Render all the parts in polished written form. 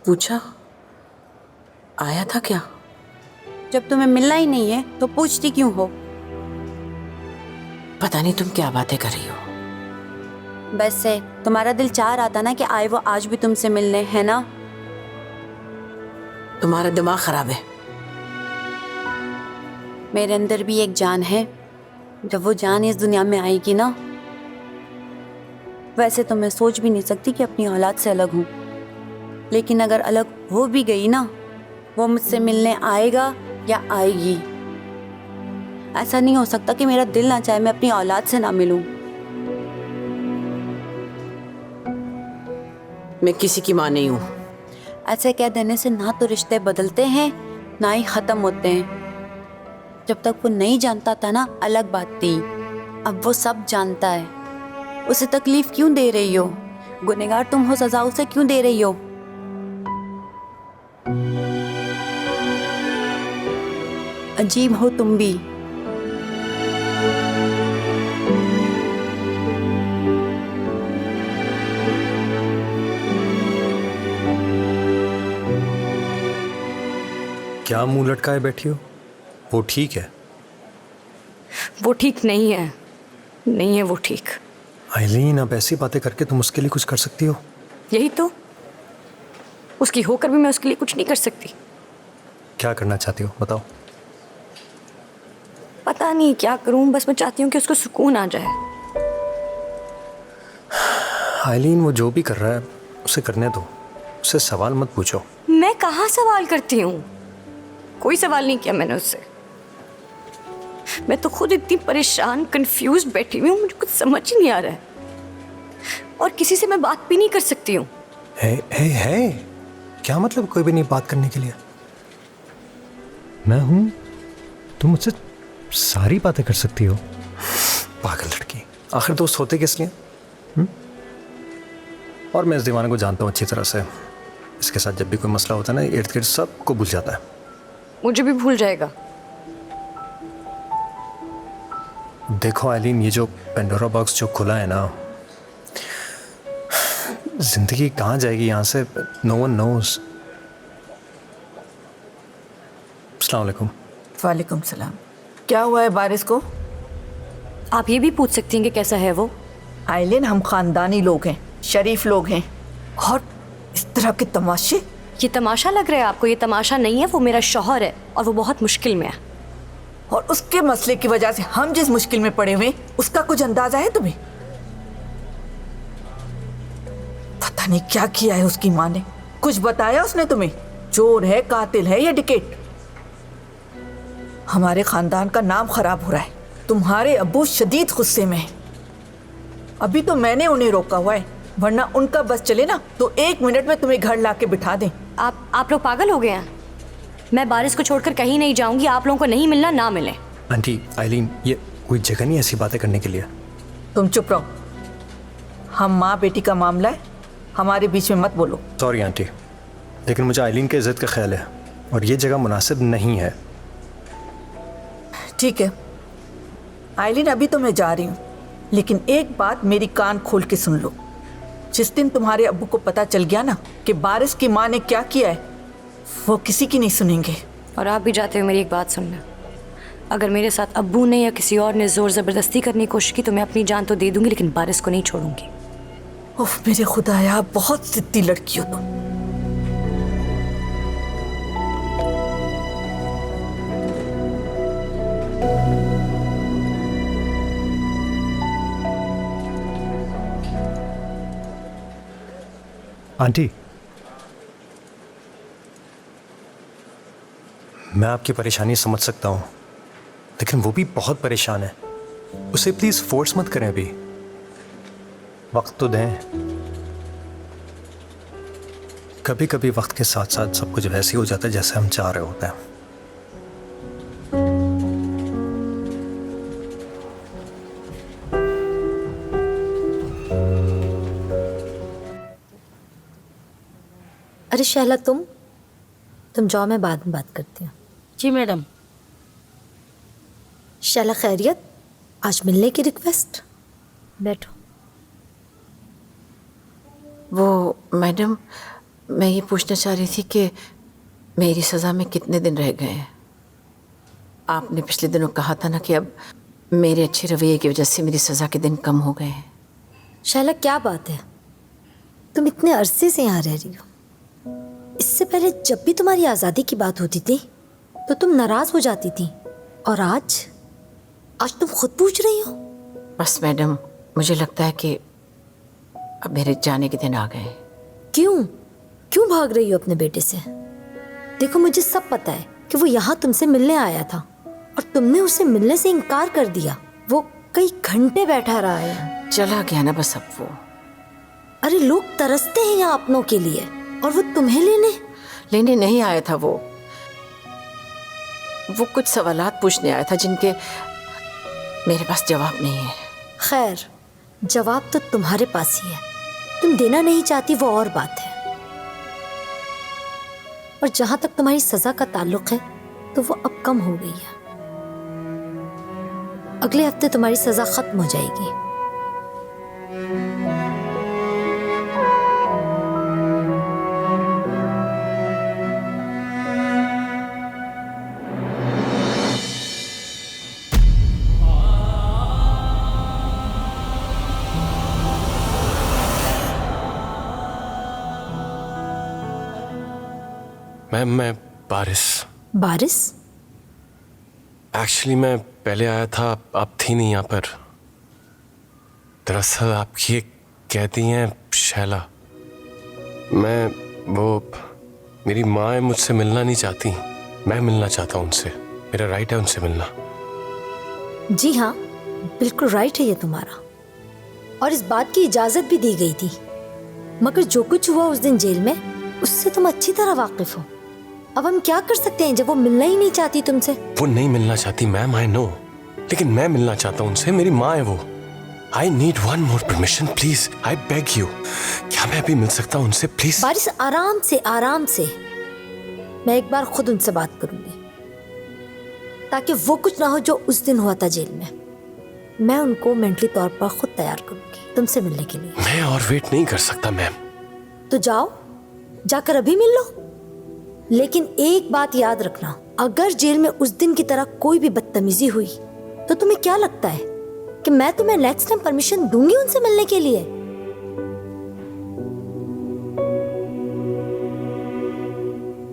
पूछा? आया था क्या? जब तुम्हें मिलना ही नहीं है तो पूछती क्यों हो? पता नहीं तुम क्या बातें कर रही हो। वैसे तुम्हारा दिल चाह रहा था ना कि आए वो आज भी तुमसे मिलने, है ना? तुम्हारा दिमाग खराब है। मेरे अंदर भी एक जान है। जब वो जान इस दुनिया में आएगी ना, वैसे तो मैं सोच भी नहीं सकती कि अपनी औलाद से अलग हूँ, लेकिन अगर अलग हो भी गई ना, वो मुझसे मिलने आएगा या आएगी। ऐसा नहीं हो सकता कि मेरा दिल ना चाहे मैं अपनी औलाद से ना मिलूं। मैं किसी की मां नहीं हूं। ऐसे कह देने से ना तो रिश्ते बदलते हैं ना ही खत्म होते हैं। जब तक वो नहीं जानता था ना, अलग बात थी। अब वो सब जानता है। उसे तकलीफ क्यों दे रही हो? गुनहगार तुम हो, सजा उसे क्यों दे रही हो? अजीब हो तुम भी। क्या मुंह लटकाए बैठी हो? वो ठीक है? वो ठीक नहीं है, नहीं है वो ठीक। आइलीन, अब ऐसी बातें करके तुम उसके लिए कुछ कर सकती हो? यही तो, उसकी होकर भी मैं उसके लिए कुछ नहीं कर सकती। क्या करना चाहती हो बताओ? पता नहीं क्या करूं, बस मैं चाहती हूँ कि उसको सुकून आ जाए। आइलीन, वो जो भी कर रहा है उसे करने दो, उससे सवाल मत पूछो। मैं कहाँ सवाल करती हूँ? कोई सवाल नहीं किया मैंने उससे। मैं तो खुद इतनी परेशान, कंफ्यूज बैठी हुई हूँ, मुझे कुछ समझ ही नहीं आ रहा है। और किसी से मैं बात भी नहीं कर सकती हूँ। है क्या मतलब कोई भी नहीं बात करने के लिए? मैं हूं, तुम मुझसे सारी बातें कर सकती हो। पागल लड़की, आखिर दोस्त होते किस लिए? और मैं इस दीवाने को जानता हूँ अच्छी तरह से। इसके साथ जब भी कोई मसला होता है ना, इर्द गिर्द सबको भूल जाता है। मुझे भी भूल जाएगा। देखो आइलीन, ये जो पेंडोरा बॉक्स जो खुला है ना, जिंदगी कहाँ जाएगी यहाँ से, नो वन नोज। अस्सलाम वालेकुम। वालेकुम सलाम। क्या हुआ है बारिश को? आप ये भी पूछ सकती हैं कि कैसा है वो। आइलिन, हम खानदानी लोग हैं, शरीफ लोग हैं, और इस तरह के तमाशे। ये तमाशा लग रहा है आपको? ये तमाशा नहीं है, वो मेरा शौहर है और वो बहुत मुश्किल में है। और उसके मसले की वजह से हम जिस मुश्किल में पड़े हुए, उसका कुछ अंदाजा है तुम्हें? पता नहीं क्या किया है उसकी माँ ने। कुछ बताया उसने तुम्हें? चोर है, कातिल है या डिकेट? हमारे खानदान का नाम खराब हो रहा है। तुम्हारे अब्बू शदीद गुस्से में हैं। अभी तो मैंने उन्हें रोका हुआ है, वरना उनका बस चले ना तो 1 मिनट में तुम्हें घर लाके बिठा दें। आप लोग पागल हो गए हैं। मैं बारिश को छोड़कर कहीं नहीं जाऊंगी। आप लोगों को नहीं मिलना, ना मिले। आंटी, आइलीन, ये कोई जगह नहीं ऐसी बातें करने के लिए। तुम चुप रहो। हम माँ बेटी का मामला है, हमारे बीच में मत बोलो। सॉरी आंटी, लेकिन मुझे आइलीन की इज्जत का ख्याल है और ये जगह मुनासिब नहीं है। ठीक है आइलिन, अभी तो मैं जा रही हूँ, लेकिन एक बात मेरी कान खोल के सुन लो। जिस दिन तुम्हारे अब्बू को पता चल गया ना कि बारिश की माँ ने क्या किया है, वो किसी की नहीं सुनेंगे। और आप भी जाते हो मेरी एक बात सुनना। अगर मेरे साथ अब्बू ने या किसी और ने जोर ज़बरदस्ती करने की कोशिश की तो मैं अपनी जान तो दे दूंगी, लेकिन बारिश को नहीं छोड़ूंगी। ओह मेरे खुदाया, बहुत जिद्दी लड़की हो तुम। आंटी, मैं आपकी परेशानी समझ सकता हूँ, लेकिन वो भी बहुत परेशान है। उसे प्लीज फोर्स मत करें, अभी वक्त तो दें। कभी कभी वक्त के साथ साथ सब कुछ वैसे ही हो जाता है जैसे हम चाह रहे होते हैं। अरे शहला, तुम जाओ, मैं बाद में बात करती हूँ। जी मैडम। शहला खैरियत? आज मिलने की रिक्वेस्ट। बैठो। वो मैडम, मैं ये पूछना चाह रही थी कि मेरी सज़ा में कितने दिन रह गए हैं। आपने पिछले दिनों कहा था ना कि अब मेरे अच्छे रवैये की वजह से मेरी सज़ा के दिन कम हो गए हैं। शैला, क्या बात है? तुम इतने अरसे से यहाँ रह रही हो। इससे पहले जब भी तुम्हारी आज़ादी की बात होती थी तो तुम नाराज़ हो जाती थी, और आज तुम खुद पूछ रही हो। बस मैडम, मुझे लगता है कि अब मेरे जाने के दिन आ गए हैं। क्यों भाग रही हो अपने बेटे से? देखो, मुझे सब पता है कि वो यहाँ तुमसे मिलने आया था और तुमने उसे मिलने से इनकार कर दिया। वो कई घंटे बैठा रहा है। चला गया ना बस अब वो। अरे, लोग तरसते हैं यहाँ अपनों के लिए, और वो तुम्हें लेने नहीं आया था। वो कुछ सवालात पूछने आया था जिनके मेरे पास जवाब नहीं है। खैर, जवाब तो तुम्हारे पास ही है। तुम देना नहीं चाहती वो और बात है। और जहां तक तुम्हारी सजा का ताल्लुक है तो वो अब कम हो गई है। अगले हफ्ते तुम्हारी सजा खत्म हो जाएगी। मैम, मैं बारिश एक्चुअली मैं पहले आया था, आप थी नहीं यहाँ पर। दरअसल आपकी एक कहती हैं शैला, मेरी माँ है, मुझसे मिलना नहीं चाहती। मैं मिलना चाहता हूँ उनसे। मेरा राइट है उनसे मिलना। जी हाँ, बिल्कुल राइट है ये तुम्हारा, और इस बात की इजाजत भी दी गई थी। मगर जो कुछ हुआ उस दिन जेल में, उससे तुम अच्छी तरह वाकिफ हो। अब हम क्या कर सकते हैं जब वो मिलना ही नहीं चाहती तुमसे? वो नहीं मिलना चाहती मैम, आई नो, लेकिन मैं मिलना चाहता हूँ उनसे। मेरी माँ है वो। I need one more permission please, I beg you. क्या मैं अभी मिल सकता हूँ उनसे प्लीज? बारिश, आराम से। मैं एक बार खुद उनसे बात करूंगी, ताकि वो कुछ ना हो जो उस दिन हुआ था जेल में। मैं उनको मेंटली तौर पर खुद तैयार करूंगी तुमसे मिलने के लिए। मैं और वेट नहीं कर सकता मैम। तो जाओ, जाकर अभी मिल लो। लेकिन एक बात याद रखना, अगर जेल में उस दिन की तरह कोई भी बदतमीजी हुई तो तुम्हें क्या लगता है कि मैं तुम्हें नेक्स्ट टाइम परमिशन दूंगी उनसे मिलने के लिए?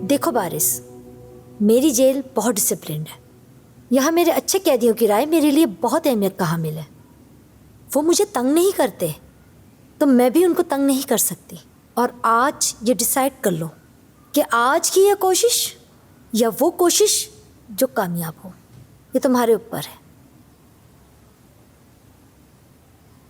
देखो बारिश, मेरी जेल बहुत डिसिप्लिन्ड है। यहाँ मेरे अच्छे कैदियों की राय मेरे लिए बहुत अहमियत का हामिल है। वो मुझे तंग नहीं करते, तो मैं भी उनको तंग नहीं कर सकती। और आज ये डिसाइड कर लो कि आज की ये कोशिश या वो कोशिश जो कामयाब हो। ये तुम्हारे ऊपर है।